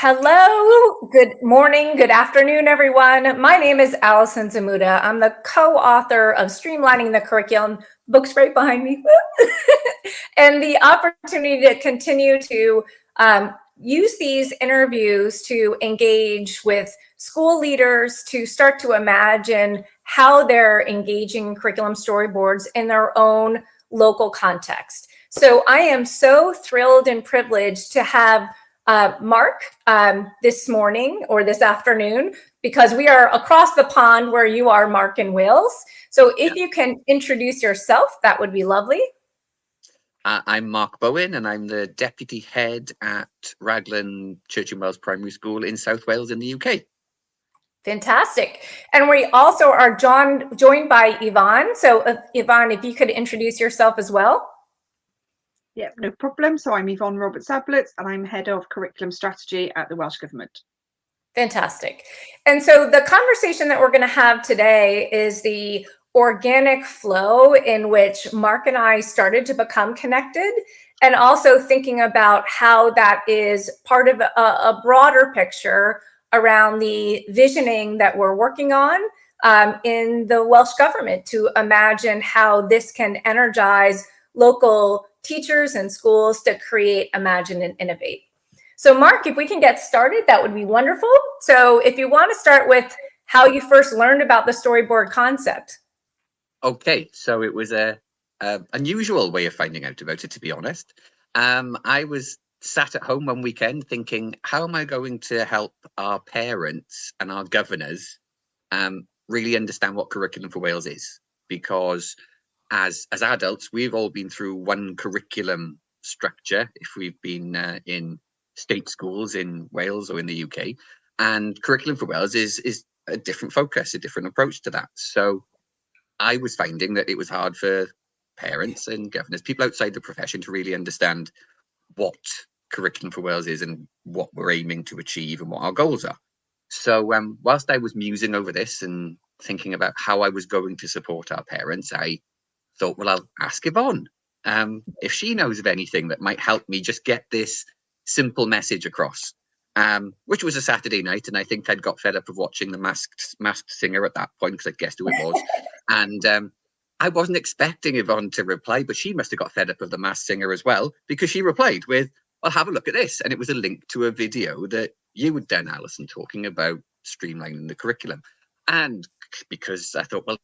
Hello, good morning, good afternoon, everyone. My name is Allison Zmuda. I'm the co-author of Streamlining the Curriculum, books right behind me, and the opportunity to continue to use these interviews to engage with school leaders to start to imagine how they're engaging curriculum storyboards in their own local context. So I am so thrilled and privileged to have Marc this morning or this afternoon, because we are across the pond where you are, Marc, in Wales. So if you can introduce yourself, that would be lovely. I'm Marc Bowen, and I'm the Deputy Head at Raglan Church and Wells Primary School in South Wales in the UK. Fantastic. And we also are joined by Yvonne. So Yvonne, if you could introduce yourself as well. Yeah, no problem. So I'm Yvonne Roberts, and I'm Head of Curriculum Strategy at the Welsh Government. Fantastic. And so the conversation that we're going to have today is the organic flow in which Marc and I started to become connected, and also thinking about how that is part of a broader picture around the visioning that we're working on in the Welsh Government to imagine how this can energize local teachers and schools to create, imagine, and innovate. So Marc, if we can get started, that would be wonderful. So if you want to start with how you first learned about the storyboard concept. Okay, so it was a unusual way of finding out about it, to be honest. I was sat at home one weekend thinking, how am I going to help our parents and our governors really understand what Curriculum for Wales is? Because as adults, we've all been through one curriculum structure if we've been in state schools in Wales or in the UK, and Curriculum for Wales is a different focus, a different approach to that. So I was finding that it was hard for parents and governors, people outside the profession, to really understand what Curriculum for Wales is and what we're aiming to achieve and what our goals are. So whilst I was musing over this and thinking about how I was going to support our parents, I thought, well, I'll ask Yvonne if she knows of anything that might help me just get this simple message across, which was a Saturday night, and I think I'd got fed up of watching the Masked Singer at that point, because I guessed who it was. And I wasn't expecting Yvonne to reply, but she must have got fed up of the Masked Singer as well, because she replied with, well, have a look at this. And it was a link to a video that you had done, Alison, talking about streamlining the curriculum. And because I thought, well,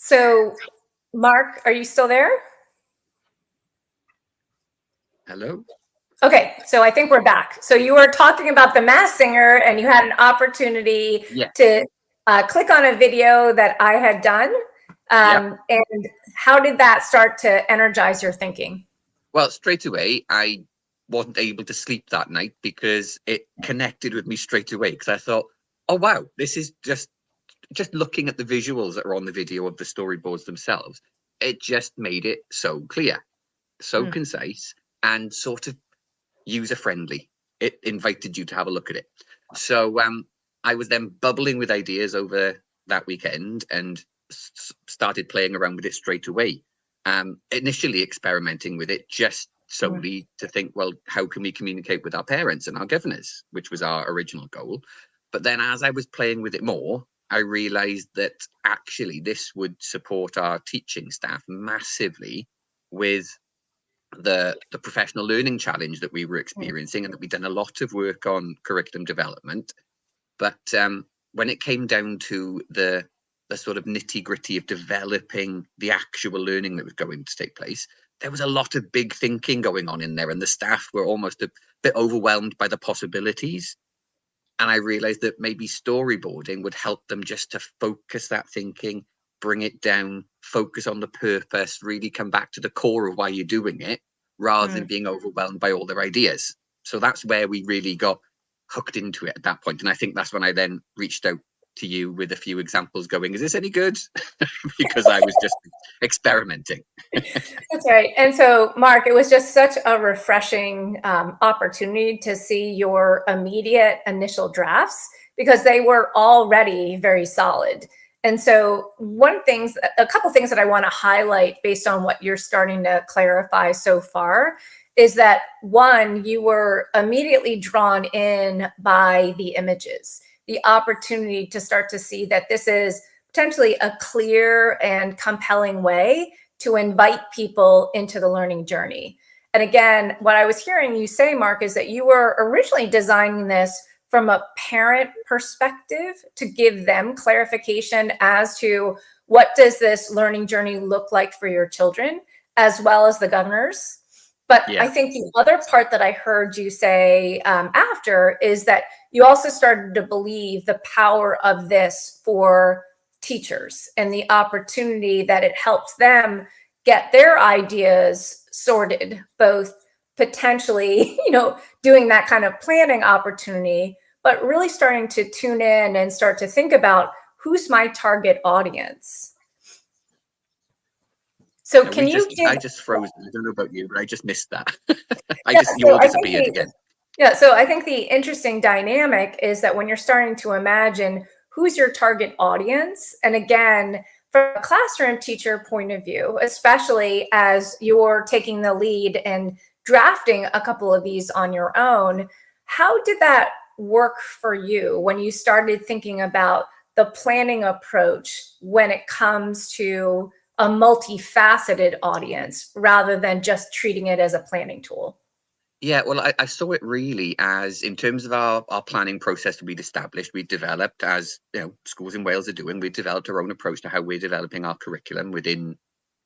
So Marc, are you still there? hello? Okay, so I think we're back. So you were talking about the Masked Singer, and you had an opportunity to click on a video that I had done. And how did that start to energize your thinking? Well, straight away, I wasn't able to sleep that night because it connected with me straight away. Because I thought, oh, wow, this is just looking at the visuals that are on the video of the storyboards themselves. It just made it so clear, so concise, and sort of user-friendly. It invited you to have a look at it. So I was then bubbling with ideas over that weekend and started playing around with it straight away. Initially experimenting with it just solely to think, well, how can we communicate with our parents and our governors, which was our original goal. But then as I was playing with it more, I realized that actually this would support our teaching staff massively with the professional learning challenge that we were experiencing, and that we'd done a lot of work on curriculum development. But when it came down to the sort of nitty-gritty of developing the actual learning that was going to take place, there was a lot of big thinking going on in there, and the staff were almost a bit overwhelmed by the possibilities. And I realized that maybe storyboarding would help them just to focus that thinking, bring it down, focus on the purpose, really come back to the core of why you're doing it, rather than being overwhelmed by all their ideas. So that's where we really got hooked into it at that point. And I think that's when I then reached out to you with a few examples going, is this any good? Because I was just experimenting. That's right. And so, Marc, it was just such a refreshing opportunity to see your immediate initial drafts because they were already very solid. And so a couple things that I want to highlight based on what you're starting to clarify so far is that, one, you were immediately drawn in by the images, the opportunity to start to see that this is potentially a clear and compelling way to invite people into the learning journey. And again, what I was hearing you say, Marc, is that you were originally designing this from a parent perspective to give them clarification as to what does this learning journey look like for your children, as well as the governors. But Yeah. I think the other part that I heard you say after is that you also started to believe the power of this for teachers and the opportunity that it helps them get their ideas sorted, both potentially, doing that kind of planning opportunity, but really starting to tune in and start to think about who's my target audience. So I just froze. I don't know about you, but I just missed that. You all disappeared again. Yeah, so I think the interesting dynamic is that when you're starting to imagine who's your target audience, and again, from a classroom teacher point of view, especially as you're taking the lead and drafting a couple of these on your own, how did that work for you when you started thinking about the planning approach when it comes to a multifaceted audience rather than just treating it as a planning tool? Yeah, well, I saw it really as, in terms of our planning process that we'd established, we'd developed, as schools in Wales are doing, we developed our own approach to how we're developing our curriculum within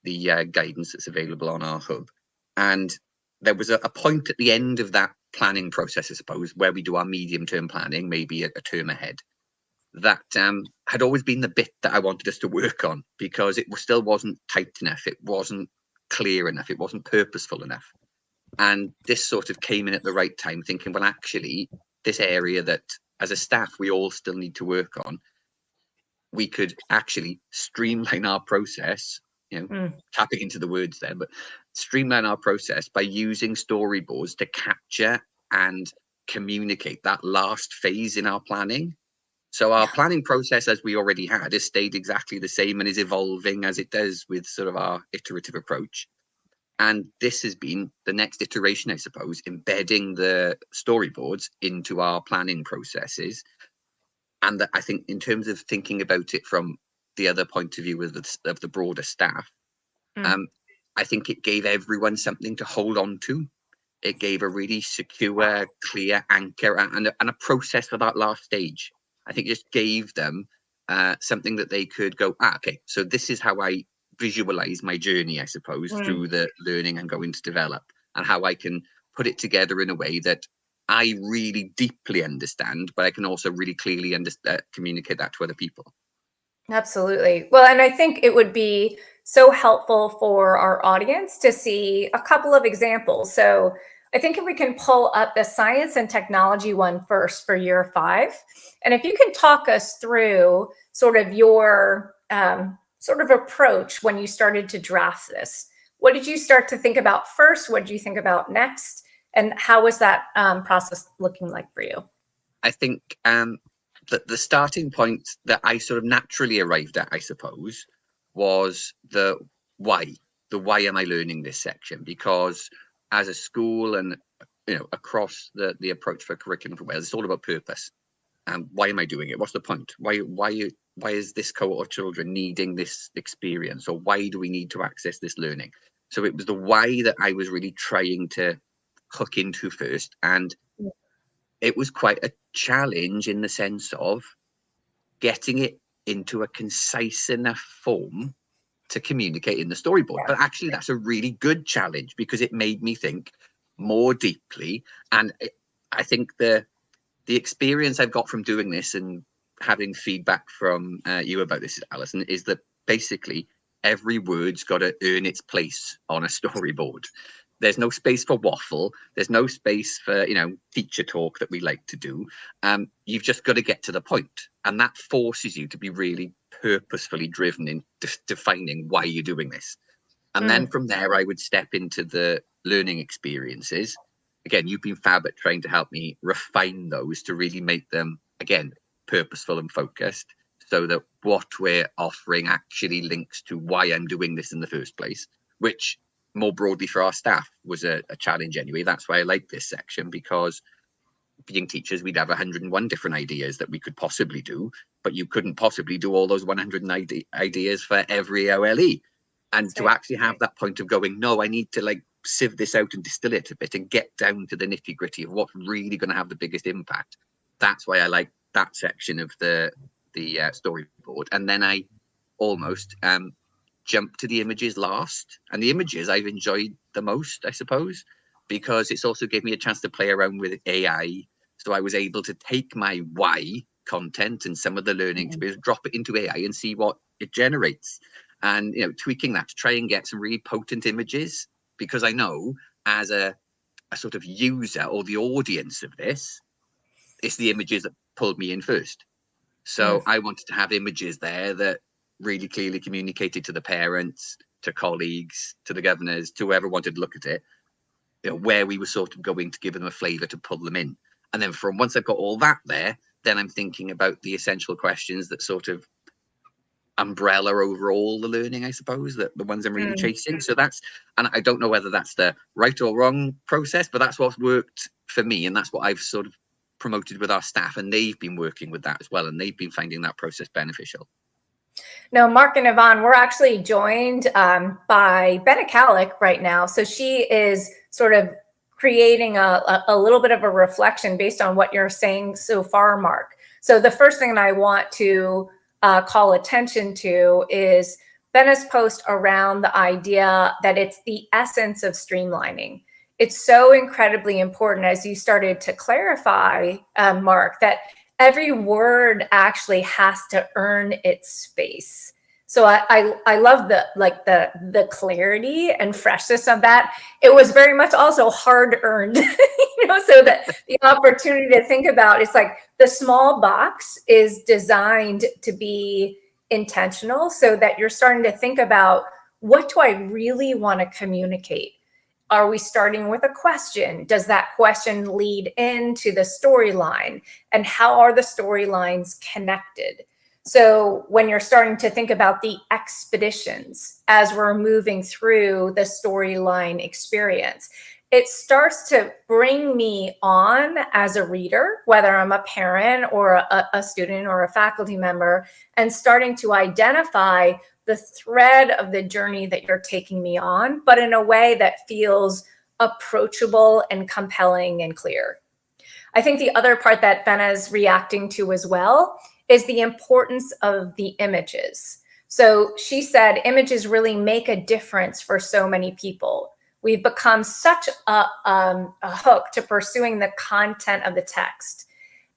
the guidance that's available on our hub. And there was a point at the end of that planning process, I suppose, where we do our medium-term planning, maybe a term ahead, that had always been the bit that I wanted us to work on, because it still wasn't tight enough, it wasn't clear enough, it wasn't purposeful enough. And this sort of came in at the right time, thinking, well, actually, this area that as a staff we all still need to work on, we could actually streamline our process, tapping into the words there, but streamline our process by using storyboards to capture and communicate that last phase in our planning. So our planning process, as we already had, has stayed exactly the same and is evolving as it does with sort of our iterative approach. And this has been the next iteration, I suppose, embedding the storyboards into our planning processes. And that, I think, in terms of thinking about it from the other point of view of the broader staff, I think it gave everyone something to hold on to. It gave a really secure, clear anchor and a process for that last stage. I think it just gave them something that they could go, okay, so this is how I visualize my journey, I suppose, through the learning I'm going to develop, and how I can put it together in a way that I really deeply understand, but I can also really clearly communicate that to other people. Absolutely. Well, and I think it would be so helpful for our audience to see a couple of examples. So I think if we can pull up the science and technology one first for year 5, and if you can talk us through sort of your sort of approach when you started to draft this. What did you start to think about first? What did you think about next? And how was that process looking like for you? I think that the starting point that I sort of naturally arrived at, I suppose, was the why. The why am I learning this section? Because as a school and across the approach for curriculum for Wales, it's all about purpose. Why am I doing it? What's the point? Why is this cohort of children needing this experience, or why do we need to access this learning? So it was the why that I was really trying to hook into first, and it was quite a challenge in the sense of getting it into a concise enough form to communicate in the storyboard. But actually, that's a really good challenge, because it made me think more deeply. And I think the experience I've got from doing this and having feedback from you about this, Alison, is that basically every word's got to earn its place on a storyboard, There's no space for waffle. There's no space for, you know, teacher talk that we like to do. You've just got to get to the point. And that forces you to be really purposefully driven in defining why you're doing this. And then from there, I would step into the learning experiences. Again, you've been fab at trying to help me refine those to really make them, again, purposeful and focused, so that what we're offering actually links to why I'm doing this in the first place, which more broadly for our staff was a challenge anyway. That's why I like this section, because being teachers, we'd have 101 different ideas that we could possibly do, but you couldn't possibly do all those 190 ideas for every OLE. And to actually have that point of going, no, I need to like sieve this out and distill it a bit and get down to the nitty gritty of what's really going to have the biggest impact. That's why I like that section of the storyboard. And then I almost jump to the images last. And the images I've enjoyed the most, I suppose, because it's also gave me a chance to play around with AI. So I was able to take my why content and some of the learning to be able to drop it into AI and see what it generates. And, you know, tweaking that to try and get some really potent images, because I know as a sort of user or the audience of this, it's the images that pulled me in first. So I wanted to have images there that really clearly communicated to the parents, to colleagues, to the governors, to whoever wanted to look at it, you know, where we were sort of going to give them a flavour to pull them in. And then from once I've got all that there, then I'm thinking about the essential questions that sort of umbrella over all the learning, I suppose, that the ones I'm really chasing. So that's, and I don't know whether that's the right or wrong process, but that's what's worked for me. And that's what I've sort of promoted with our staff. And they've been working with that as well. And they've been finding that process beneficial. No, Marc and Yvonne, we're actually joined by Benna Calick right now. So she is sort of creating a little bit of a reflection based on what you're saying so far, Marc. So the first thing that I want to call attention to is Benna's post around the idea that it's the essence of streamlining. It's so incredibly important, as you started to clarify, Marc, that every word actually has to earn its space. So I love the clarity and freshness of that. It was very much also hard earned, you know, so that the opportunity to think about, it's like the small box is designed to be intentional, so that you're starting to think about, what do I really want to communicate? Are we starting with a question? Does that question lead into the storyline? And how are the storylines connected? So when you're starting to think about the expeditions as we're moving through the storyline experience, it starts to bring me on as a reader, whether I'm a parent or a student or a faculty member, and starting to identify the thread of the journey that you're taking me on, but in a way that feels approachable and compelling and clear. I think the other part that Benna's reacting to as well is the importance of the images. So she said images really make a difference for so many people. We've become such a hook to pursuing the content of the text.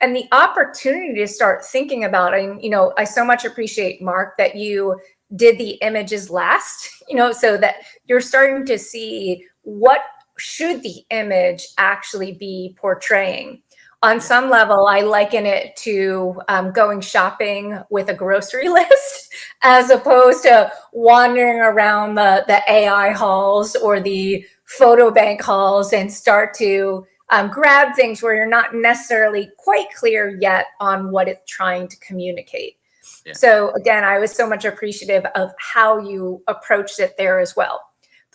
And the opportunity to start thinking about, and you know, I so much appreciate, Marc, that you did the images last, you know, so that you're starting to see what should the image actually be portraying. On some level, I liken it to going shopping with a grocery list, as opposed to wandering around the AI halls or the photo bank halls and start to grab things where you're not necessarily quite clear yet on what it's trying to communicate. Yeah. So again, I was so much appreciative of how you approached it there as well.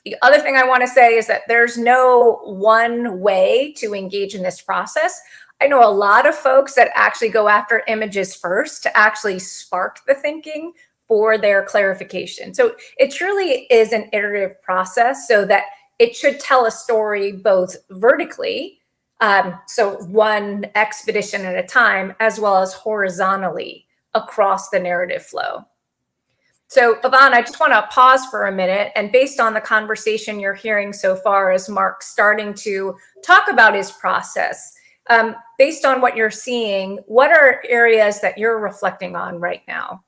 The other thing I want to say is that there's no one way to engage in this process. I know a lot of folks that actually go after images first to actually spark the thinking for their clarification. So it truly is an iterative process, so that it should tell a story both vertically, so one expedition at a time, as well as horizontally across the narrative flow. So Yvonne, I just want to pause for a minute, and based on the conversation you're hearing so far as Marc's starting to talk about his process, based on what you're seeing, what are areas that you're reflecting on right now?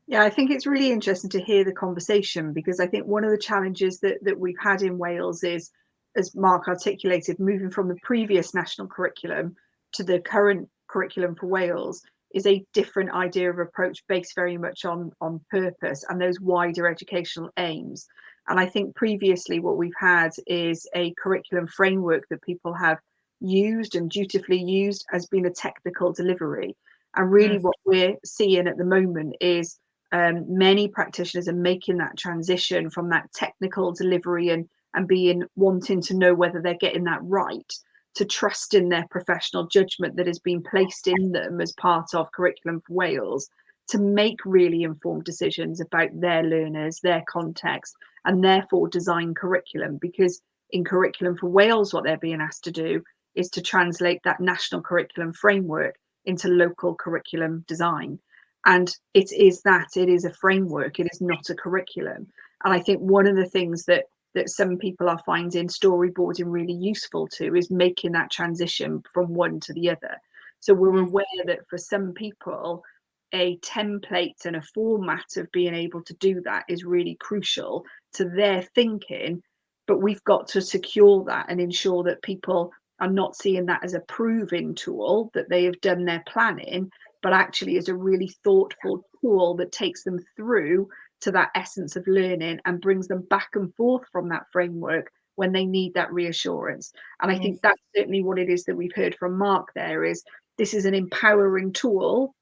Yeah, I think it's really interesting to hear the conversation, because I think one of the challenges that we've had in Wales is, as Mark articulated, moving from the previous national curriculum to the current curriculum for Wales is a different idea of approach based very much on purpose and those wider educational aims. And I think previously what we've had is a curriculum framework that people have used and dutifully used as being a technical delivery. And really what we're seeing at the moment is many practitioners are making that transition from that technical delivery and being wanting to know whether they're getting that right, to trust in their professional judgment that has been placed in them as part of Curriculum for Wales, to make really informed decisions about their learners, their context, and therefore design curriculum. Because in Curriculum for Wales, what they're being asked to do is to translate that national curriculum framework into local curriculum design. And it is a framework, it is not a curriculum. And I think one of the things that some people are finding storyboarding really useful to is making that transition from one to the other. So we're aware that for some people, a template and a format of being able to do that is really crucial to their thinking, but we've got to secure that and ensure that people are not seeing that as a proving tool, that they have done their planning, but actually as a really thoughtful tool that takes them through to that essence of learning and brings them back and forth from that framework when they need that reassurance. And I think that's certainly what it is that we've heard from Mark there, is this is an empowering tool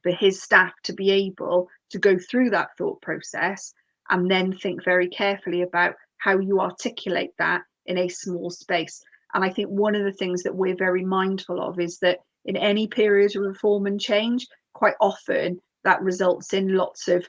for his staff to be able to go through that thought process and then think very carefully about how you articulate that in a small space. And I think one of the things that we're very mindful of is that in any period of reform and change, quite often that results in lots of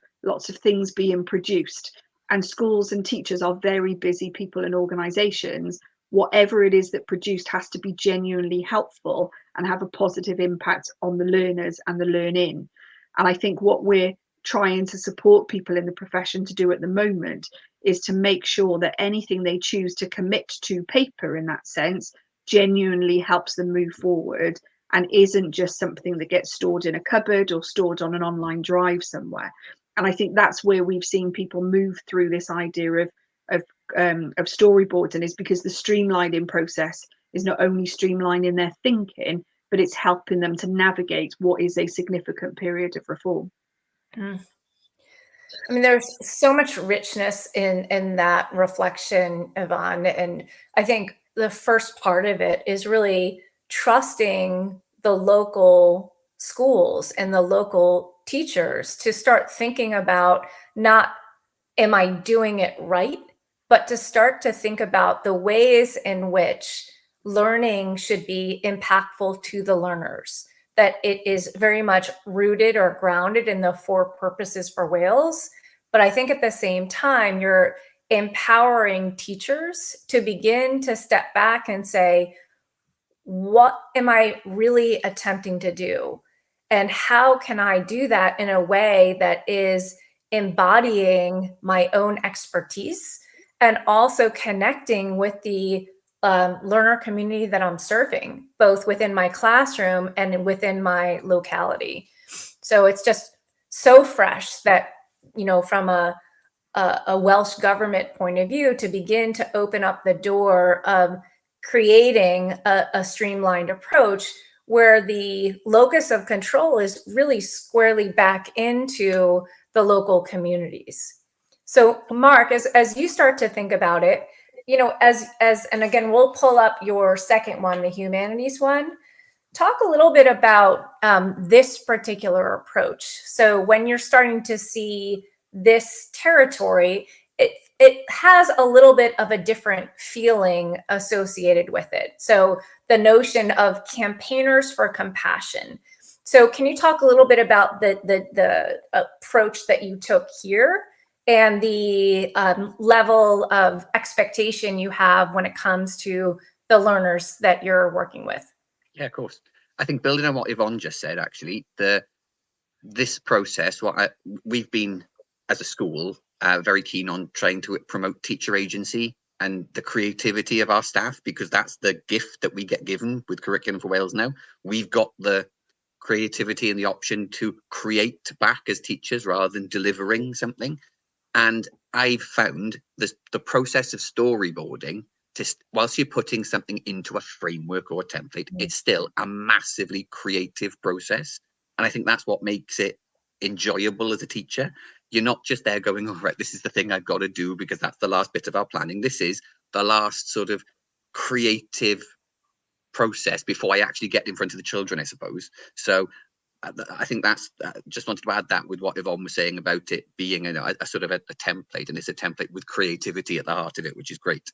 things being produced. And schools and teachers are very busy people and organisations. Whatever it is that produced has to be genuinely helpful and have a positive impact on the learners and the learning. And I think what we're trying to support people in the profession to do at the moment is to make sure that anything they choose to commit to paper in that sense genuinely helps them move forward and isn't just something that gets stored in a cupboard or stored on an online drive somewhere. And I think that's where we've seen people move through this idea of storyboarding, is because the streamlining process is not only streamlining their thinking, but it's helping them to navigate what is a significant period of reform. I mean, there's so much richness in that reflection, Yvonne. And I think the first part of it is really trusting the local schools and the local teachers to start thinking about, not am I doing it right, but to start to think about the ways in which learning should be impactful to the learners, that it is very much rooted or grounded in the 4 purposes for Wales. But I think at the same time, you're empowering teachers to begin to step back and say, what am I really attempting to do? And how can I do that in a way that is embodying my own expertise and also connecting with the learner community that I'm serving, both within my classroom and within my locality. So it's just so fresh that, you know, from a Welsh Government point of view, to begin to open up the door of creating a streamlined approach where the locus of control is really squarely back into the local communities. So Mark, as you start to think about it, you know, and again, we'll pull up your second one, the humanities one. Talk a little bit about this particular approach. So when you're starting to see this territory, it has a little bit of a different feeling associated with it. So the notion of campaigners for compassion. So can you talk a little bit about the approach that you took here and the level of expectation you have when it comes to the learners that you're working with? Yeah, of course. I think building on what Yvonne just said, actually, this process, we've been as a school very keen on trying to promote teacher agency and the creativity of our staff, because that's the gift that we get given with Curriculum for Wales now. We've got the creativity and the option to create back as teachers rather than delivering something. And I've found the process of storyboarding, whilst you're putting something into a framework or a template, it's still a massively creative process. And I think that's what makes it enjoyable as a teacher. You're not just there going, oh, right, this is the thing I've got to do because that's the last bit of our planning. This is the last sort of creative process before I actually get in front of the children, I suppose. So I think that's, just wanted to add that with what Yvonne was saying about it being a sort of a template, and it's a template with creativity at the heart of it, which is great.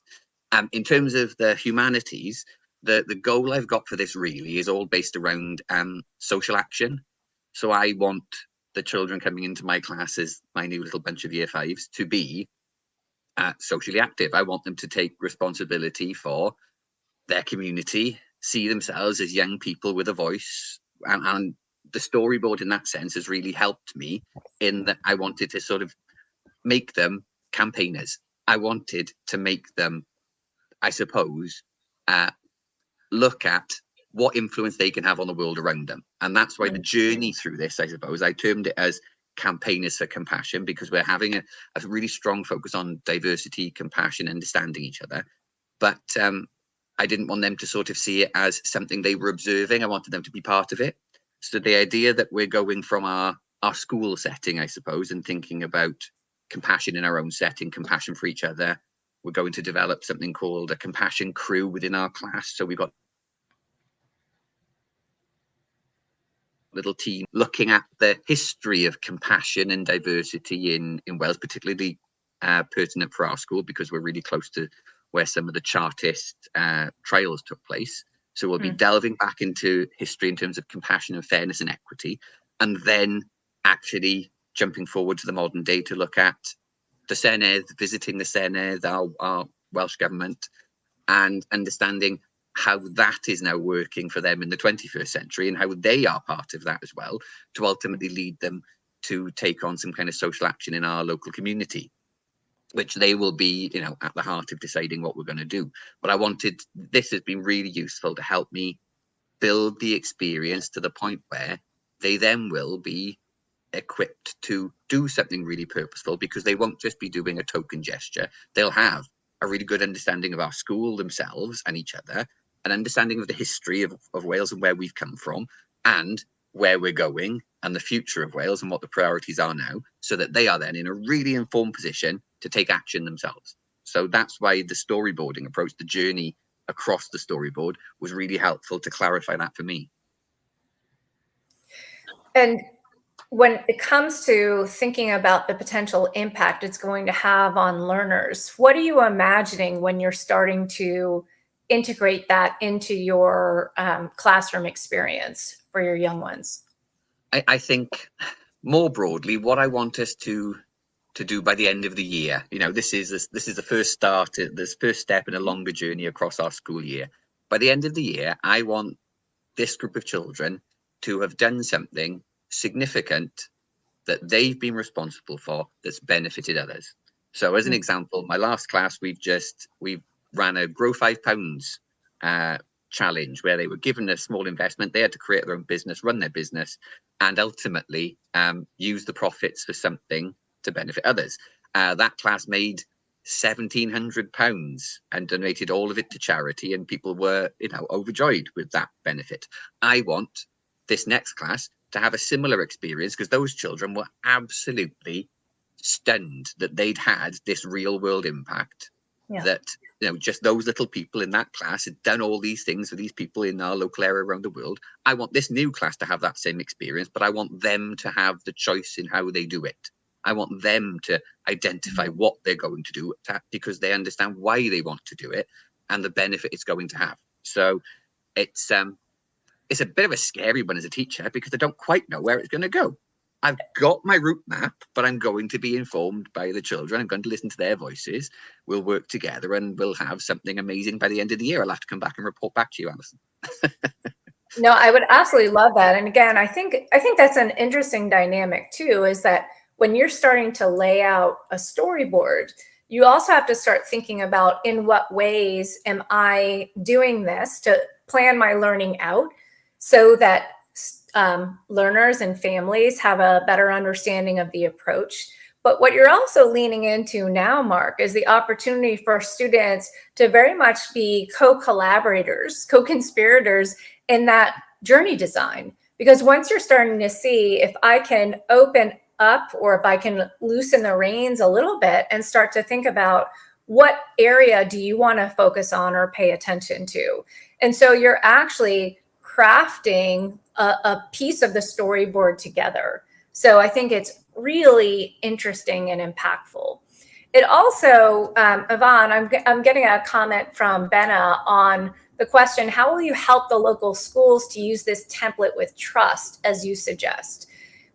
In terms of the humanities, the goal I've got for this really is all based around social action. So I want the children coming into my classes, my new little bunch of year fives, to be socially active. I want them to take responsibility for their community, see themselves as young people with a voice, and the storyboard in that sense has really helped me in that I wanted to sort of make them campaigners. I wanted to make them, I suppose, look at what influence they can have on the world around them. And that's why the journey through this, I suppose, I termed it as campaigners for compassion, because we're having a really strong focus on diversity, compassion, understanding each other. But I didn't want them to sort of see it as something they were observing. I wanted them to be part of it. So the idea that we're going from our school setting, I suppose, and thinking about compassion in our own setting, compassion for each other, we're going to develop something called a compassion crew within our class. So we've got a little team looking at the history of compassion and diversity in Wales, particularly pertinent for our school because we're really close to where some of the Chartist trials took place. So we'll be delving back into history in terms of compassion and fairness and equity, and then actually jumping forward to the modern day to look at the Senedd, visiting the Senedd, our Welsh Government, and understanding how that is now working for them in the 21st century and how they are part of that as well, to ultimately lead them to take on some kind of social action in our local community, which they will be, at the heart of deciding what we're going to do. But this has been really useful to help me build the experience to the point where they then will be equipped to do something really purposeful, because they won't just be doing a token gesture. They'll have a really good understanding of our school themselves and each other, an understanding of the history of Wales and where we've come from and where we're going and the future of Wales and what the priorities are now, so that they are then in a really informed position to take action themselves. So that's why the storyboarding approach, the journey across the storyboard, was really helpful to clarify that for me. And when it comes to thinking about the potential impact it's going to have on learners, what are you imagining when you're starting to integrate that into your classroom experience for your young ones? I think more broadly, what I want us to do by the end of the year, this is the first step in a longer journey across our school year. By the end of the year, I want this group of children to have done something significant that they've been responsible for that's benefited others. So as an example, my last class, we've ran a Grow £5 challenge where they were given a small investment. They had to create their own business, run their business, and ultimately use the profits for something to benefit others. That class made £1,700 and donated all of it to charity, and people were, overjoyed with that benefit. I want this next class to have a similar experience, because those children were absolutely stunned that they'd had this real world impact. That just those little people in that class had done all these things for these people in our local area around the world. I want this new class to have that same experience, but I want them to have the choice in how they do it. I want them to identify what they're going to do, because they understand why they want to do it and the benefit it's going to have. So it's a bit of a scary one as a teacher, because I don't quite know where it's going to go. I've got my route map, but I'm going to be informed by the children. I'm going to listen to their voices. We'll work together and we'll have something amazing by the end of the year. I'll have to come back and report back to you, Alison. No, I would absolutely love that. And again, I think that's an interesting dynamic too, is that when you're starting to lay out a storyboard, you also have to start thinking about, in what ways am I doing this to plan my learning out so that learners and families have a better understanding of the approach. But what you're also leaning into now, Marc, is the opportunity for students to very much be co-collaborators, co-conspirators in that journey design. Because once you're starting to see if I can open up or if I can loosen the reins a little bit and start to think about what area do you want to focus on or pay attention to. And so you're actually crafting a piece of the storyboard together. So I think it's really interesting and impactful. It also, Yvonne, I'm getting a comment from Benna on the question, how will you help the local schools to use this template with trust, as you suggest?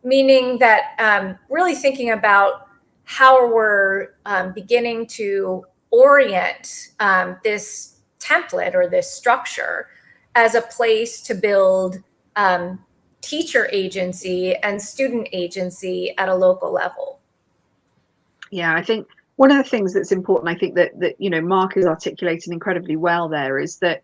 Meaning that really thinking about how we're beginning to orient this template or this structure as a place to build teacher agency and student agency at a local level. Yeah, I think one of the things that's important, I think that you know, Marc has articulated incredibly well there, is that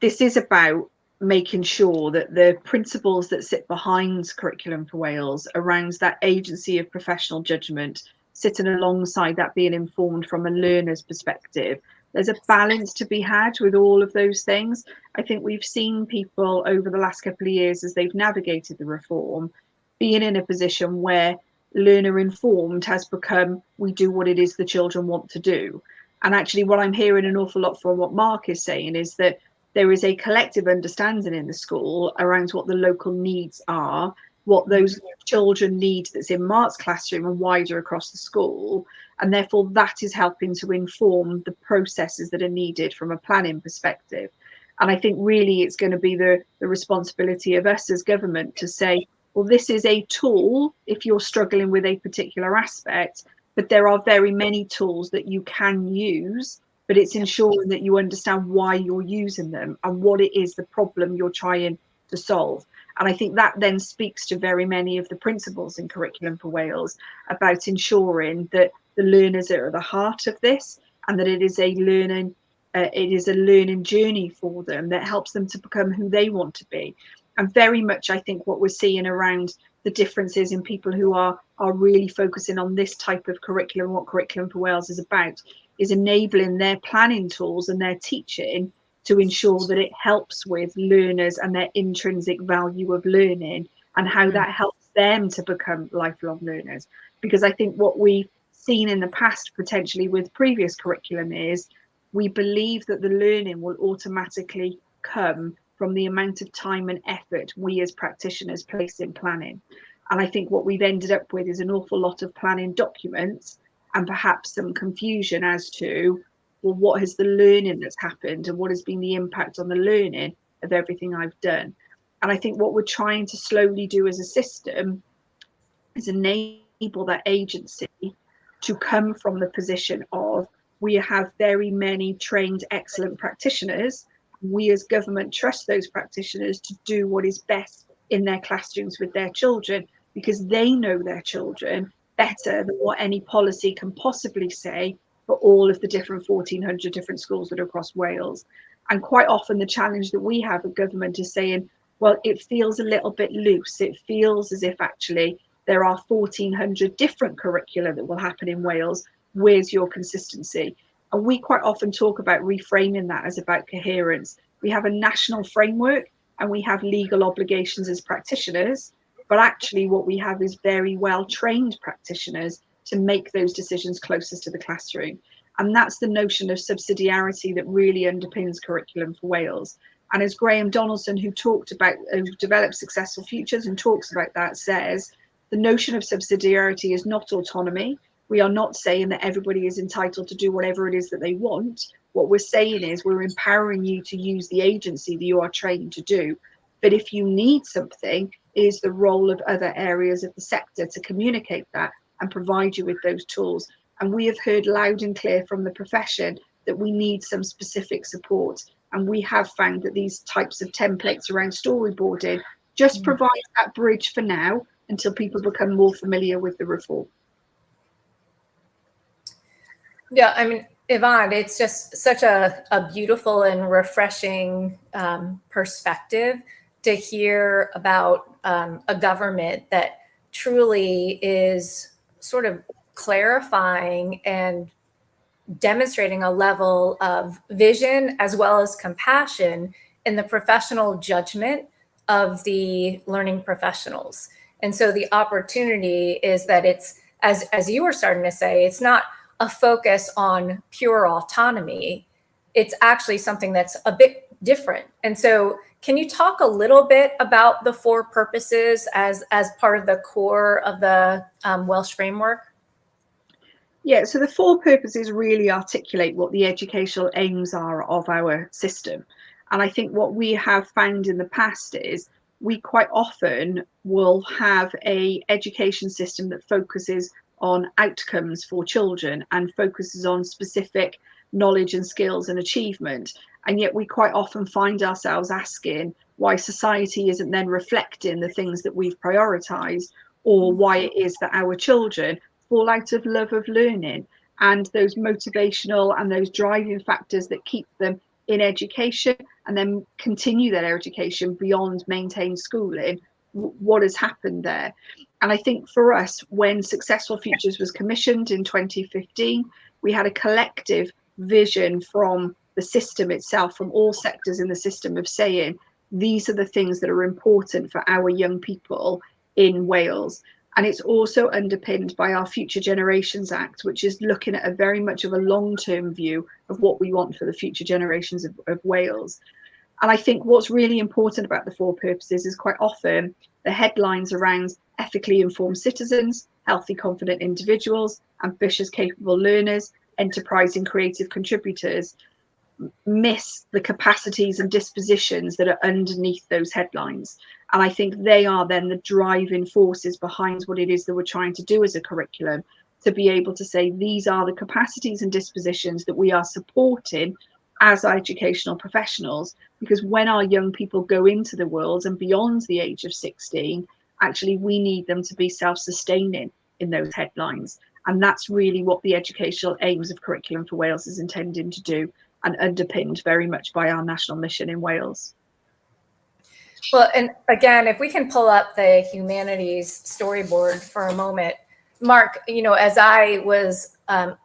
this is about making sure that the principles that sit behind Curriculum for Wales around that agency of professional judgment, sitting alongside that being informed from a learner's perspective. There's a balance to be had with all of those things. I think we've seen people over the last couple of years, as they've navigated the reform, being in a position where learner informed has become, we do what it is the children want to do. And actually what I'm hearing an awful lot from what Marc is saying is that there is a collective understanding in the school around what the local needs are, what those children need that's in Marc's classroom and wider across the school. And therefore that is helping to inform the processes that are needed from a planning perspective. And I think really it's going to be the responsibility of us as government to say, well, this is a tool if you're struggling with a particular aspect, but there are very many tools that you can use, but it's ensuring that you understand why you're using them and what it is the problem you're trying to solve. And I think that then speaks to very many of the principles in Curriculum for Wales about ensuring that the learners are at the heart of this, and that it is a learning journey for them that helps them to become who they want to be. And very much, I think what we're seeing around the differences in people who are really focusing on this type of curriculum, what Curriculum for Wales is about, is enabling their planning tools and their teaching to ensure that it helps with learners and their intrinsic value of learning and how that helps them to become lifelong learners. Because I think what we've seen in the past potentially with previous curriculum is we believe that the learning will automatically come from the amount of time and effort we as practitioners place in planning. And I think what we've ended up with is an awful lot of planning documents and perhaps some confusion as to, well, what has the learning that's happened and what has been the impact on the learning of everything I've done. And I think what we're trying to slowly do as a system is enable that agency to come from the position of, we have very many trained, excellent practitioners. We as government trust those practitioners to do what is best in their classrooms with their children, because they know their children better than what any policy can possibly say for all of the different 1,400 different schools that are across Wales. And quite often the challenge that we have at government is saying, well, it feels a little bit loose. It feels as if actually there are 1,400 different curricula that will happen in Wales. Where's your consistency? And we quite often talk about reframing that as about coherence. We have a national framework and we have legal obligations as practitioners, but actually what we have is very well trained practitioners to make those decisions closest to the classroom. And that's the notion of subsidiarity that really underpins Curriculum for Wales. And as Graham Donaldson, who developed Successful Futures and talks about that, says, the notion of subsidiarity is not autonomy. We are not saying that everybody is entitled to do whatever it is that they want. What we're saying is we're empowering you to use the agency that you are trained to do. But if you need something, it is the role of other areas of the sector to communicate that and provide you with those tools. And we have heard loud and clear from the profession that we need some specific support. And we have found that these types of templates around storyboarding just provide that bridge for now until people become more familiar with the reform. Yeah, I mean, Yvonne, it's just such a beautiful and refreshing perspective to hear about a government that truly is sort of clarifying and demonstrating a level of vision as well as compassion in the professional judgment of the learning professionals. And so the opportunity is that it's, as you were starting to say, it's not a focus on pure autonomy. It's actually something that's a bit different. And so can you talk a little bit about the 4 purposes as part of the core of the Welsh framework? Yeah, so the 4 purposes really articulate what the educational aims are of our system. And I think what we have found in the past is we quite often will have an education system that focuses on outcomes for children and focuses on specific knowledge and skills and achievement. And yet we quite often find ourselves asking why society isn't then reflecting the things that we've prioritised, or why it is that our children fall out of love of learning and those motivational and those driving factors that keep them in education and then continue their education beyond maintained schooling. What has happened there? And I think for us, when Successful Futures was commissioned in 2015, we had a collective vision from the system itself, from all sectors in the system, of saying these are the things that are important for our young people in Wales. And it's also underpinned by our Future Generations Act, which is looking at a very much of a long-term view of what we want for the future generations of Wales. And I think what's really important about the 4 purposes is quite often the headlines around ethically informed citizens, healthy, confident individuals, ambitious, capable learners, enterprising, creative contributors miss the capacities and dispositions that are underneath those headlines. And I think they are then the driving forces behind what it is that we're trying to do as a curriculum, to be able to say these are the capacities and dispositions that we are supporting as educational professionals. Because when our young people go into the world and beyond the age of 16, actually we need them to be self-sustaining in those headlines. And that's really what the educational aims of Curriculum for Wales is intending to do, and underpinned very much by our national mission in Wales. Well, and again, if we can pull up the humanities storyboard for a moment, Marc, you know, as I was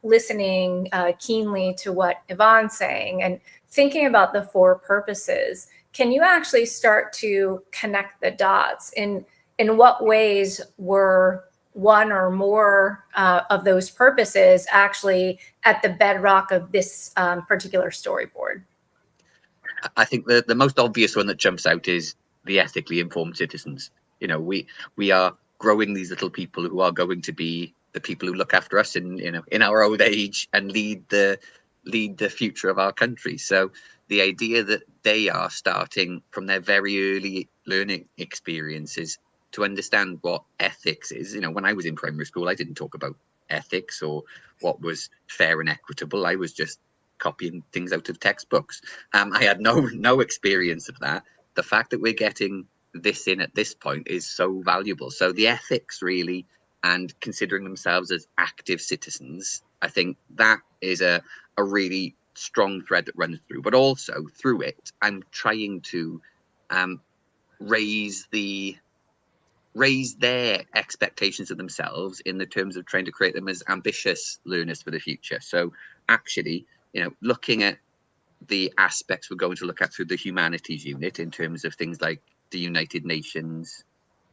listening keenly to what Yvonne's saying and thinking about the 4 purposes, can you actually start to connect the dots? In what ways were one or more of those purposes actually at the bedrock of this particular storyboard? I think the most obvious one that jumps out is the ethically informed citizens. You know, we are growing these little people who are going to be the people who look after us in our old age and lead the future of our country. So the idea that they are starting from their very early learning experiences to understand what ethics is. You know, when I was in primary school, I didn't talk about ethics or what was fair and equitable. I was just copying things out of textbooks. I had no experience of that. The fact that we're getting this in at this point is so valuable. So the ethics really, and considering themselves as active citizens, I think that is a really strong thread that runs through. But also through it, I'm trying to raise their expectations of themselves in the terms of trying to create them as ambitious learners for the future. So actually, you know, looking at the aspects we're going to look at through the humanities unit in terms of things like the United Nations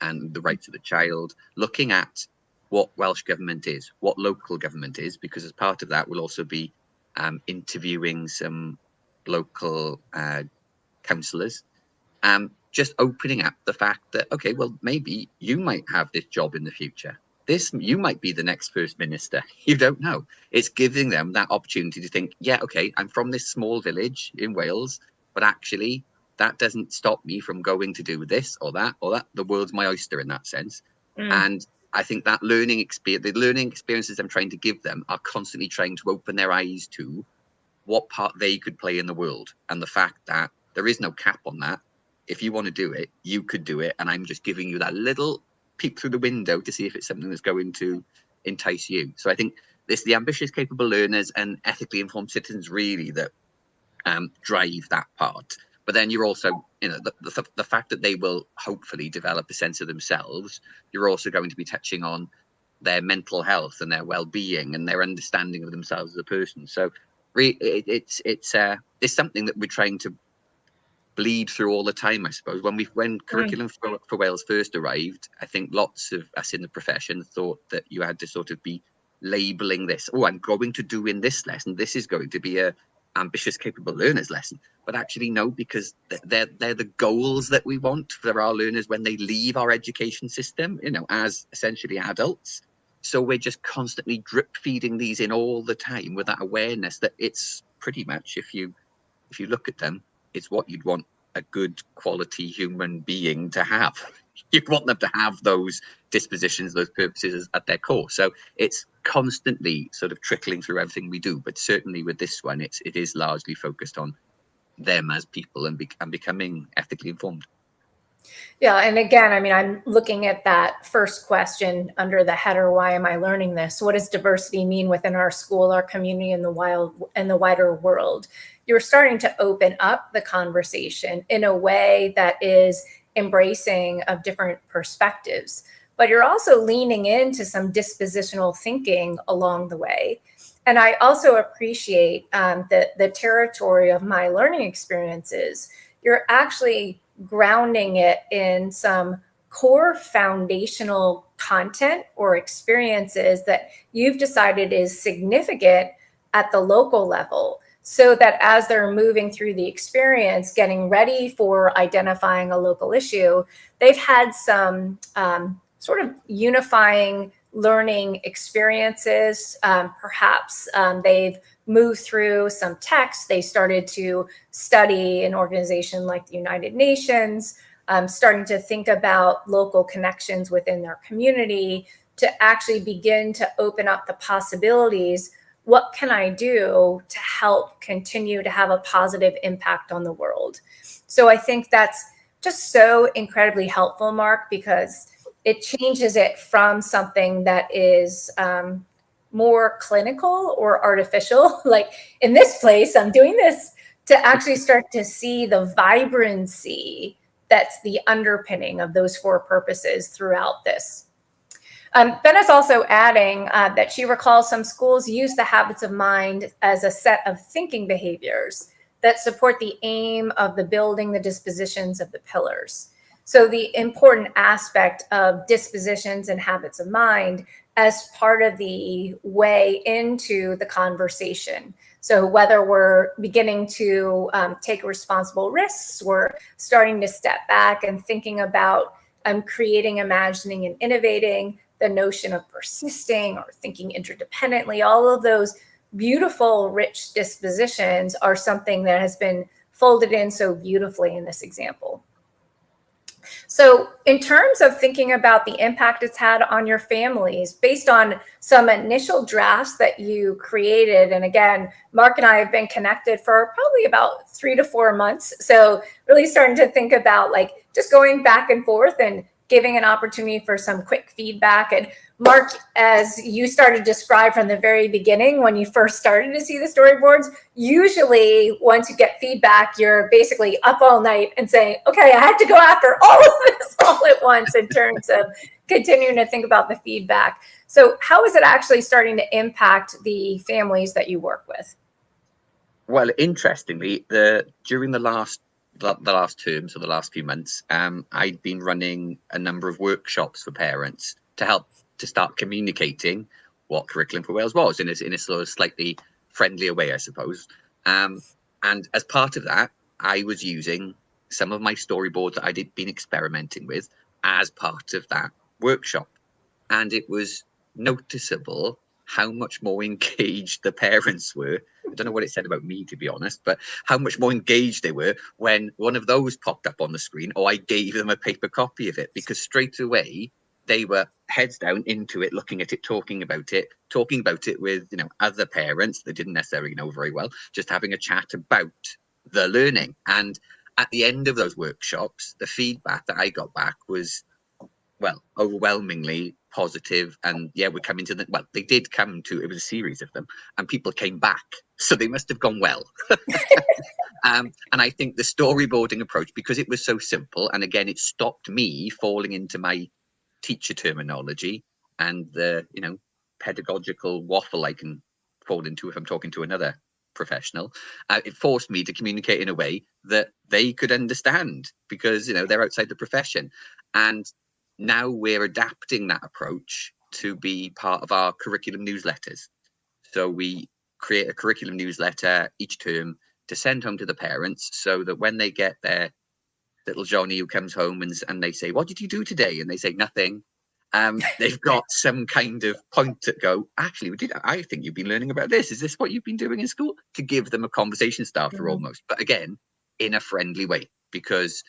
and the rights of the child, looking at what Welsh Government is, what local government is, because as part of that we'll also be interviewing some local councillors, just opening up the fact that, okay, well, maybe you might have this job in the future. You might be the next First Minister. You don't know. It's giving them that opportunity to think, yeah, okay, I'm from this small village in Wales, but actually that doesn't stop me from going to do this or that or that. The world's my oyster in that sense. And I think that the learning experiences I'm trying to give them are constantly trying to open their eyes to what part they could play in the world, and the fact that there is no cap on that. If you want to do it, you could do it. And I'm just giving you that little peek through the window to see if it's something that's going to entice you. So I think it's the ambitious, capable learners and ethically informed citizens really that drive that part. But then you're also, the fact that they will hopefully develop a sense of themselves, you're also going to be touching on their mental health and their well-being and their understanding of themselves as a person. So it's something that we're trying to bleed through all the time, I suppose. When Curriculum for Wales first arrived, I think lots of us in the profession thought that you had to sort of be labeling this. Oh, I'm going to do in this lesson, this is going to be a ambitious, capable learners lesson. But actually, no, because they're the goals that we want for our learners when they leave our education system, as essentially adults. So we're just constantly drip feeding these in all the time with that awareness that it's pretty much, if you look at them, it's what you'd want a good quality human being to have. You'd want them to have those dispositions, those purposes at their core. So it's constantly sort of trickling through everything we do. But certainly with this one, it is largely focused on them as people and becoming ethically informed. Yeah, and again, I mean, I'm looking at that first question under the header, why am I learning this? What does diversity mean within our school, our community, and the wider world? You're starting to open up the conversation in a way that is embracing of different perspectives, but you're also leaning into some dispositional thinking along the way. And I also appreciate the territory of my learning experiences. You're actually grounding it in some core foundational content or experiences that you've decided is significant at the local level, so that as they're moving through the experience, getting ready for identifying a local issue, they've had some sort of unifying learning experiences. Perhaps they've moved through some text. They started to study an organization like the United Nations, starting to think about local connections within their community to actually begin to open up the possibilities. What can I do to help continue to have a positive impact on the world? So I think that's just so incredibly helpful, Marc, because it changes it from something that is more clinical or artificial, like in this place, I'm doing this, to actually start to see the vibrancy that's the underpinning of those four purposes throughout this. Benna's also adding that she recalls some schools use the habits of mind as a set of thinking behaviors that support the aim of the building the dispositions of the pillars. So the important aspect of dispositions and habits of mind as part of the way into the conversation. So whether we're beginning to take responsible risks, we're starting to step back and thinking about creating, imagining, and innovating, the notion of persisting or thinking interdependently, all of those beautiful, rich dispositions are something that has been folded in so beautifully in this example. So in terms of thinking about the impact it's had on your families, based on some initial drafts that you created, and again, Marc and I have been connected for probably about 3 to 4 months. So really starting to think about like just going back and forth and giving an opportunity for some quick feedback. And Marc, as you started to describe from the very beginning, when you first started to see the storyboards, usually once you get feedback, you're basically up all night and saying, okay, I had to go after all of this all at once in terms of continuing to think about the feedback. So how is it actually starting to impact the families that you work with? Well, interestingly, during the last term, so the last few months, I'd been running a number of workshops for parents to help to start communicating what Curriculum for Wales was in a sort of slightly friendlier way, I suppose. And as part of that, I was using some of my storyboards that I'd been experimenting with as part of that workshop. And it was noticeable how much more engaged the parents were. I don't know what it said about me, to be honest, but how much more engaged they were when one of those popped up on the screen, or I gave them a paper copy of it, because straight away they were heads down into it, looking at it, talking about it with, other parents that didn't necessarily know very well, just having a chat about the learning. And at the end of those workshops, the feedback that I got back was, well, overwhelmingly positive. And yeah, we're coming to they did come to, it was a series of them, and people came back, so they must have gone well. And I think the storyboarding approach, because it was so simple, and again, it stopped me falling into my teacher terminology and the, pedagogical waffle I can fall into if I'm talking to another professional. It forced me to communicate in a way that they could understand, because, they're outside the profession. And now we're adapting that approach to be part of our curriculum newsletters. So we create a curriculum newsletter each term to send home to the parents, so that when they get their little Johnny who comes home and they say, "What did you do today?" and they say nothing, they've got some kind of point to go, actually, I think you've been learning about this. Is this what you've been doing in school? To give them a conversation starter almost, but again, in a friendly way, because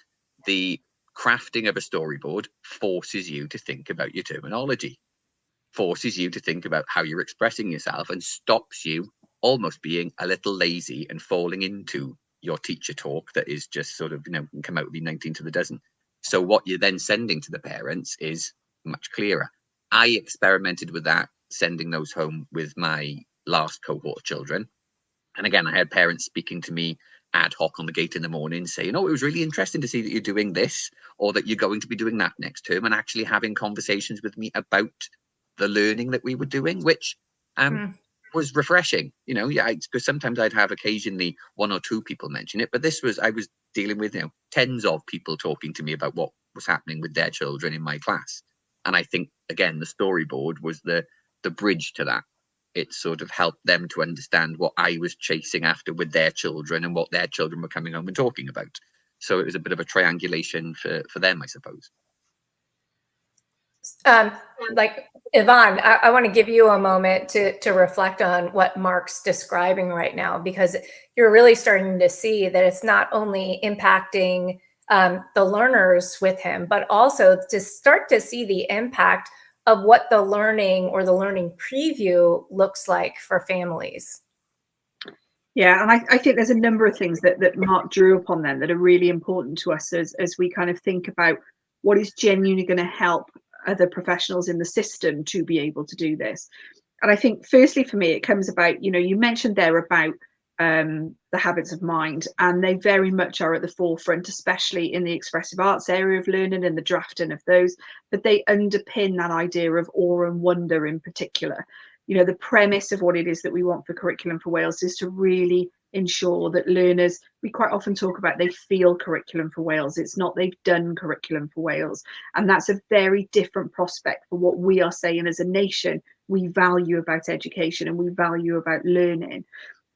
the crafting of a storyboard forces you to think about your terminology, forces you to think about how you're expressing yourself, and stops you almost being a little lazy and falling into your teacher talk that is just sort of, can come out with be 19 to the dozen. So what you're then sending to the parents is much clearer. I experimented with that, sending those home with my last cohort of children. And again, I had parents speaking to me ad hoc on the gate in the morning saying, "Oh, it was really interesting to see that you're doing this, or that you're going to be doing that next term," and actually having conversations with me about the learning that we were doing, which was refreshing. Because sometimes I'd have occasionally one or two people mention it, but I was dealing with tens of people talking to me about what was happening with their children in my class. And I think, again, the storyboard was the bridge to that. It sort of helped them to understand what I was chasing after with their children, and what their children were coming home and talking about. So it was a bit of a triangulation for them, I suppose. Like Yvonne, I want to give you a moment to reflect on what Marc's describing right now, because you're really starting to see that it's not only impacting the learners with him, but also to start to see the impact of what the learning or the learning preview looks like for families. Yeah, and I think there's a number of things that Marc drew upon then that are really important to us as we kind of think about what is genuinely going to help other professionals in the system to be able to do this. And I think firstly for me, it comes about, you mentioned there about the habits of mind, and they very much are at the forefront, especially in the expressive arts area of learning and the drafting of those, but they underpin that idea of awe and wonder in particular. The premise of what it is that we want for Curriculum for Wales is to really ensure that learners, we quite often talk about, they feel Curriculum for Wales. It's not they've done Curriculum for Wales. And that's a very different prospect for what we are saying as a nation we value about education and we value about learning.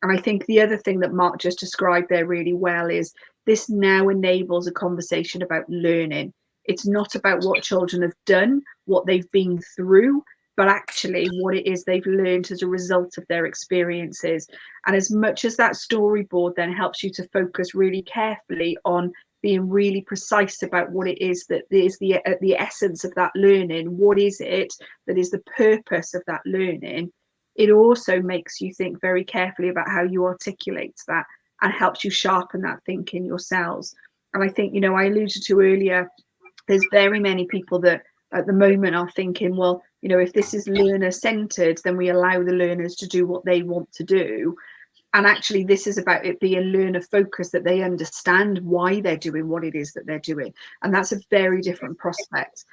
And I think the other thing that Marc just described there really well is this now enables a conversation about learning. It's not about what children have done, what they've been through, but actually what it is they've learned as a result of their experiences. And as much as that storyboard then helps you to focus really carefully on being really precise about what it is that is the essence of that learning, what is it that is the purpose of that learning, it also makes you think very carefully about how you articulate that and helps you sharpen that thinking yourselves. And I think, I alluded to earlier, there's very many people that at the moment are thinking, well, if this is learner centered, then we allow the learners to do what they want to do. And actually, this is about it being learner focused, that they understand why they're doing what it is that they're doing. And that's a very different prospect.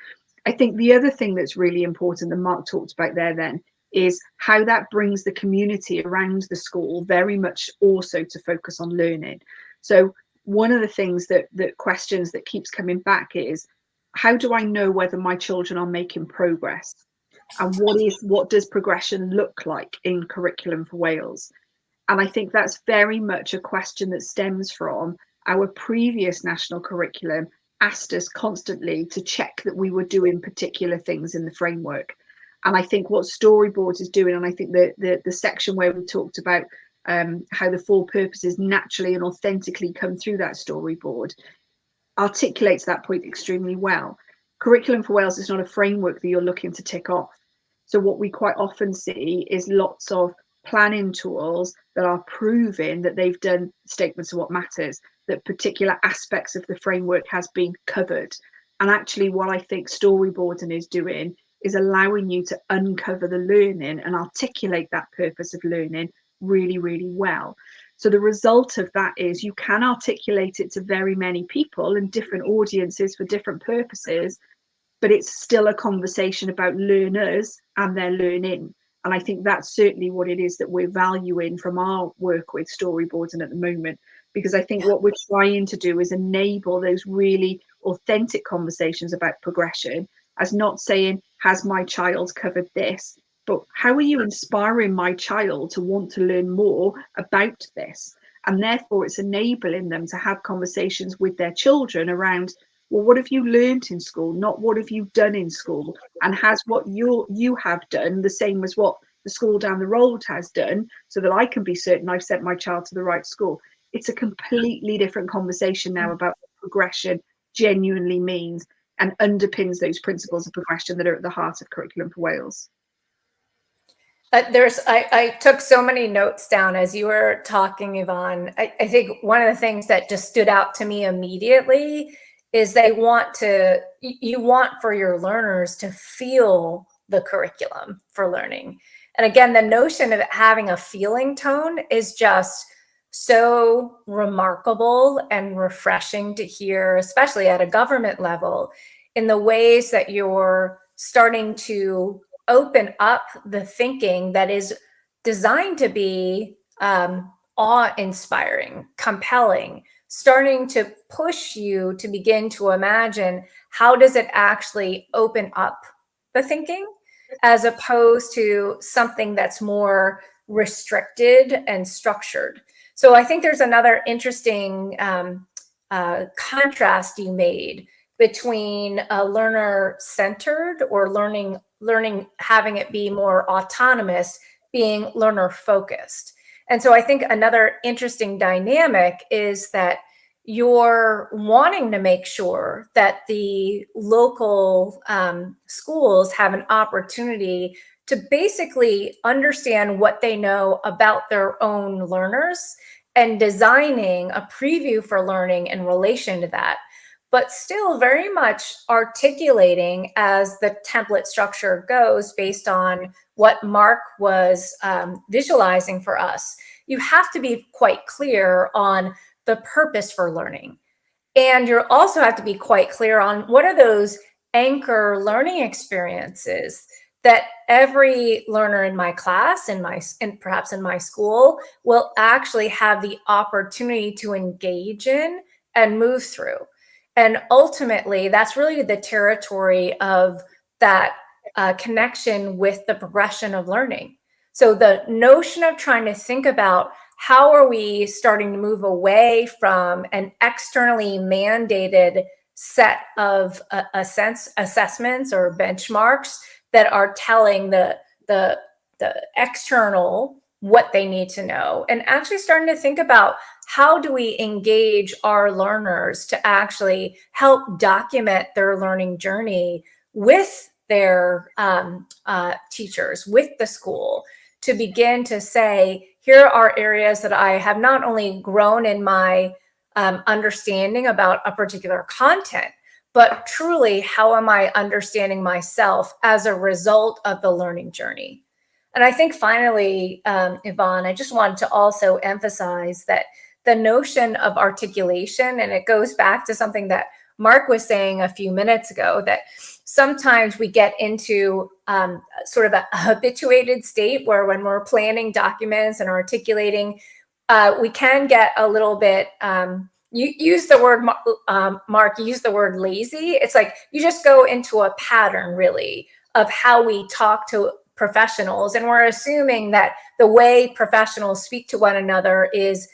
I think the other thing that's really important that Marc talked about there then is how that brings the community around the school very much also to focus on learning. So one of the things that questions that keeps coming back is, how do I know whether my children are making progress? And what does progression look like in Curriculum for Wales? And I think that's very much a question that stems from our previous national curriculum asked us constantly to check that we were doing particular things in the framework. And I think what Storyboards is doing, and I think the section where we talked about how the four purposes naturally and authentically come through that storyboard, articulates that point extremely well. Curriculum for Wales is not a framework that you're looking to tick off. So what we quite often see is lots of planning tools that are proving that they've done statements of what matters, that particular aspects of the framework has been covered. And actually what I think storyboarding is doing is allowing you to uncover the learning and articulate that purpose of learning really, really well. So the result of that is you can articulate it to very many people and different audiences for different purposes, but it's still a conversation about learners and their learning. And I think that's certainly what it is that we're valuing from our work with storyboarding at the moment, because I think what we're trying to do is enable those really authentic conversations about progression, as not saying, has my child covered this, but how are you inspiring my child to want to learn more about this? And therefore it's enabling them to have conversations with their children around, well, what have you learned in school? Not what have you done in school? And has what you have done the same as what the school down the road has done, so that I can be certain I've sent my child to the right school? It's a completely different conversation now about what progression genuinely means and underpins those principles of progression that are at the heart of Curriculum for Wales. I took so many notes down as you were talking, Yvonne. I think one of the things that just stood out to me immediately is you want for your learners to feel the curriculum for learning. And again, the notion of it having a feeling tone is just so remarkable and refreshing to hear, especially at a government level, in the ways that you're starting to open up the thinking that is designed to be awe-inspiring, compelling, starting to push you to begin to imagine how does it actually open up the thinking, as opposed to something that's more restricted and structured. So I think there's another interesting contrast you made between a learner-centered or learning having it be more autonomous, being learner-focused. And so I think another interesting dynamic is that you're wanting to make sure that the local schools have an opportunity to basically understand what they know about their own learners and designing a preview for learning in relation to that, but still very much articulating as the template structure goes based on what Marc was visualizing for us. You have to be quite clear on the purpose for learning. And you also have to be quite clear on what are those anchor learning experiences that every learner in my class and perhaps in my school will actually have the opportunity to engage in and move through. And ultimately, that's really the territory of that connection with the progression of learning. So the notion of trying to think about how are we starting to move away from an externally mandated set of assessments or benchmarks that are telling the external what they need to know, and actually starting to think about how do we engage our learners to actually help document their learning journey with their teachers, with the school, to begin to say, here are areas that I have not only grown in my understanding about a particular content, but truly, how am I understanding myself as a result of the learning journey? And I think finally, Yvonne, I just wanted to also emphasize that the notion of articulation, and it goes back to something that Marc was saying a few minutes ago, that sometimes we get into sort of a habituated state where when we're planning documents and articulating, we can get a little bit, you use the word, Marc, you use the word lazy. It's like you just go into a pattern really of how we talk to professionals. And we're assuming that the way professionals speak to one another is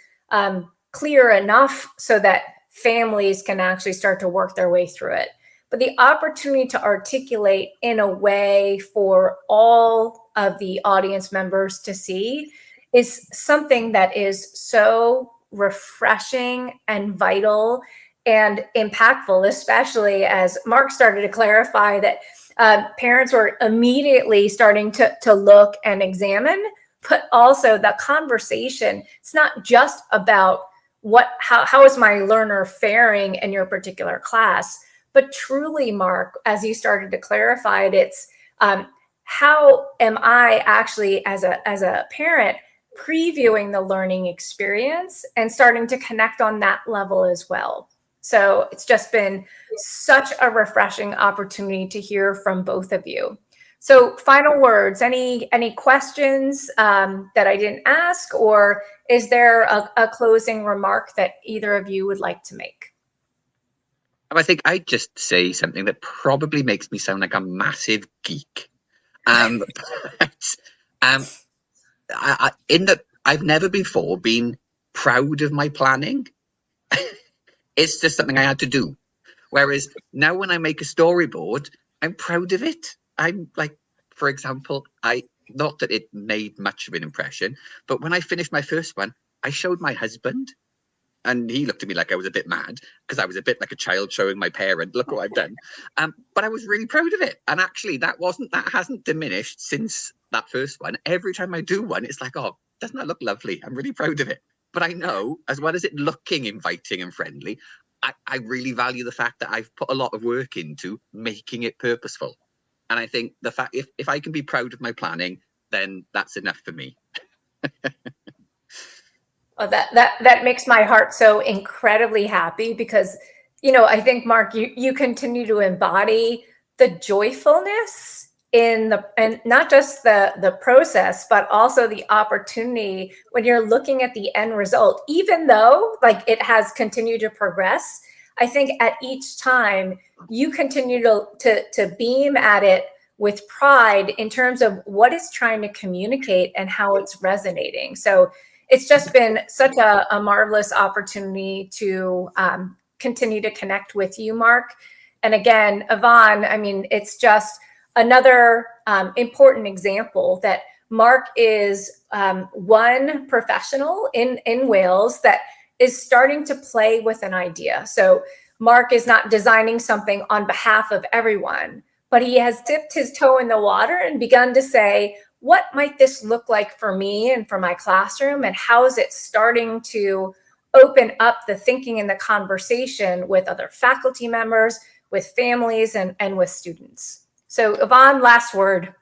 clear enough so that families can actually start to work their way through it. But the opportunity to articulate in a way for all of the audience members to see is something that is so refreshing and vital and impactful, especially as Marc started to clarify that parents were immediately starting to look and examine, but also the conversation. It's not just about how is my learner faring in your particular class, but truly, Marc, as you started to clarify it, it's how am I actually as a parent previewing the learning experience and starting to connect on that level as well. So it's just been such a refreshing opportunity to hear from both of you. So final words, any questions that I didn't ask, or is there a closing remark that either of you would like to make? I think I'd just say something that probably makes me sound like a massive geek. In that I've never before been proud of my planning. It's just something I had to do. Whereas now when I make a storyboard, I'm proud of it. I'm like, for example, not that it made much of an impression, but when I finished my first one, I showed my husband, and he looked at me like I was a bit mad because I was a bit like a child showing my parent, look what I've done. But I was really proud of it. And actually that hasn't diminished since that first one. Every time I do one, it's like, oh, doesn't that look lovely? I'm really proud of it. But I know, as well as it looking inviting and friendly, I really value the fact that I've put a lot of work into making it purposeful. And I think the fact, if I can be proud of my planning, then that's enough for me. Well, that makes my heart so incredibly happy because, you know, I think, Marc, you continue to embody the joyfulness and not just the process, but also the opportunity when you're looking at the end result, even though like it has continued to progress. I think at each time you continue to beam at it with pride in terms of what it's trying to communicate and how it's resonating. So it's just been such a marvelous opportunity to continue to connect with you, Marc. And again, Yvonne, I mean, it's just another important example that Marc is one professional in Wales that is starting to play with an idea. So Marc is not designing something on behalf of everyone, but he has dipped his toe in the water and begun to say, what might this look like for me and for my classroom? And how is it starting to open up the thinking and the conversation with other faculty members, with families, and with students? So Yvonne, last word.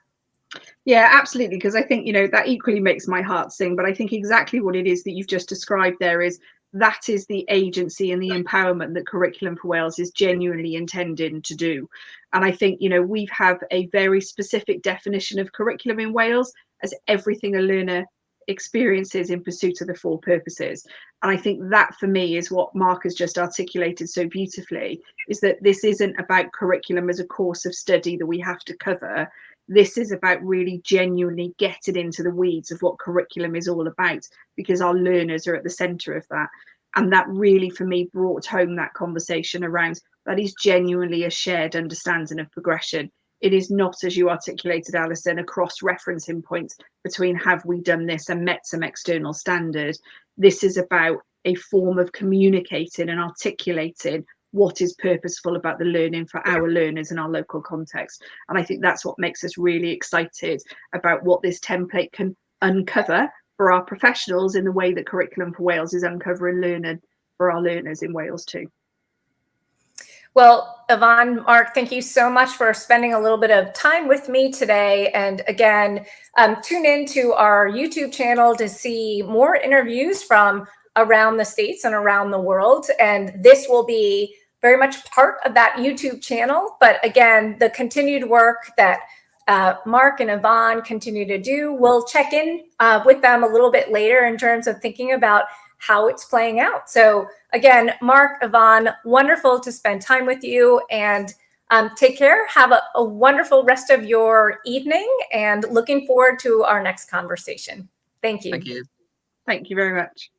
Yeah, absolutely. Because I think, you know, that equally makes my heart sing. But I think exactly what it is that you've just described there is that is the agency and the empowerment that Curriculum for Wales is genuinely intending to do. And I think, you know, we have a very specific definition of curriculum in Wales as everything a learner experiences in pursuit of the four purposes. And I think that for me is what Marc has just articulated so beautifully, is that this isn't about curriculum as a course of study that we have to cover. This is about really genuinely getting into the weeds of what curriculum is all about, because our learners are at the center of that. And that really, for me, brought home that conversation around that is genuinely a shared understanding of progression. It is not, as you articulated, Alison, a cross-referencing point between have we done this and met some external standard. This is about a form of communicating and articulating what is purposeful about the learning for our learners in our local context. And I think that's what makes us really excited about what this template can uncover for our professionals in the way that Curriculum for Wales is uncovering learning for our learners in Wales too. Well, Yvonne, Marc, thank you so much for spending a little bit of time with me today. And again, tune into our YouTube channel to see more interviews from around the States and around the world. And this will be very much part of that YouTube channel. But again, the continued work that Marc and Yvonne continue to do, we'll check in with them a little bit later in terms of thinking about how it's playing out. So again, Marc, Yvonne, wonderful to spend time with you, and take care. Have a wonderful rest of your evening, and looking forward to our next conversation. Thank you. Thank you. Thank you very much.